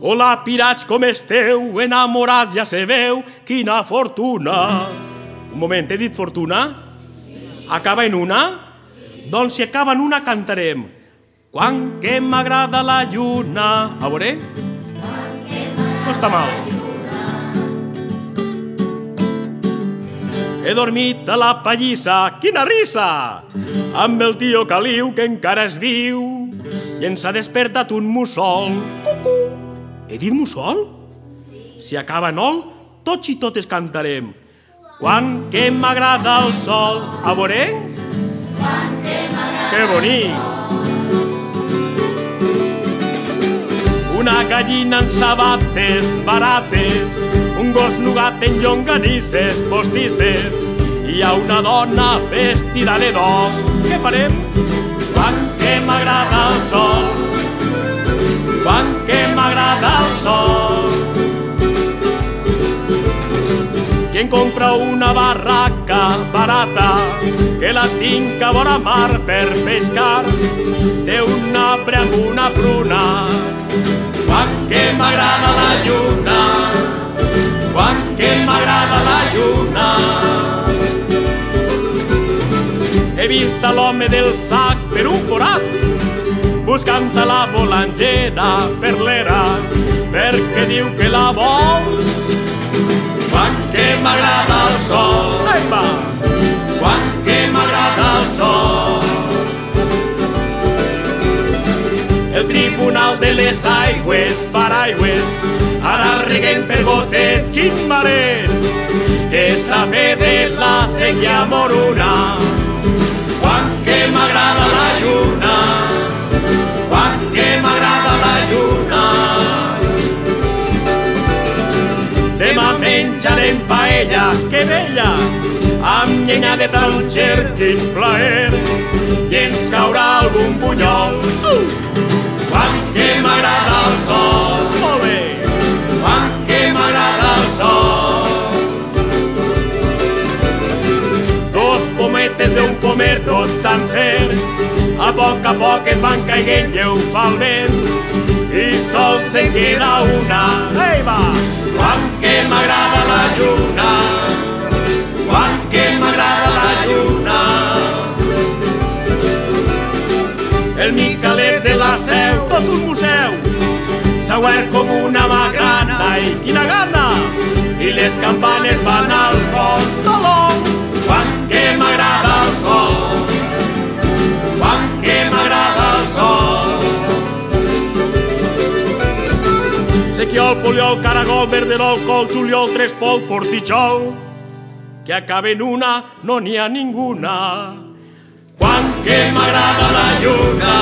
Hola, pirats, com esteu? Enamorats, ja se veu, quina fortuna. Un moment, he dit fortuna? Acaba en una? Doncs si acaba en una cantarem. Quan que m'agrada la lluna. A veure? No està mal. He dormit a la pallissa, quina risa! Amb el tio Caliu, que encara és viu, i ens ha despertat un mussol. Cucú! He dit mussol? Si acaba en ol, tots i totes cantarem. Quan que m'agrada el sol. A veure? Quan que m'agrada el sol. Que bonic! Una gallina en sabates barates, un gos nugat en llonganisses postisses, i hi ha una dona vestida de dol. Què farem? Quan que m'agrada el sol, quan que m'agrada el sol. Qui em compra una barraca barata, que la tinc a vora mar per pescar, té un arbre amb una pruna. Quan que m'agrada la lluna, quan que m'agrada la lluna. He vist a l'home del sac per un forat, buscant a la bolangera per l'era, perquè diu que la vol. Quan que m'agrada el sol, quan que m'agrada el sol. El Tribunal de les Aigües, paraigües, ara reguen per gotets, quin marès, que s'ha fet de la sèquia moruna. Quan que m'agrada la lluna, quan que m'agrada la lluna. Demà menjarem paella, que bella, amb llenya de taronger, quin plaer, i ens caurà algun bunyol. Quan que m'agrada el sol, molt bé, quan que m'agrada el sol. Dos pometes d'un pomer tot sencer, a poc es van caiguent i ho fa el vent, i sol se'n queda una. Ei, va! Quan que m'agrada la lluna, quan que m'agrada la lluna. El Micalet de la Seu, tot un museu, s'ha obert com una magrana, i quina gana! I les campanes van al fons, tolong! Quan que m'agrada el sol, quan que m'agrada el sol. Sequiol, poliol, caragol, verderol, col, juliol, trespol, portitxol, que acaba en una, no n'hi ha ninguna. Quan que m'agrada la lluna,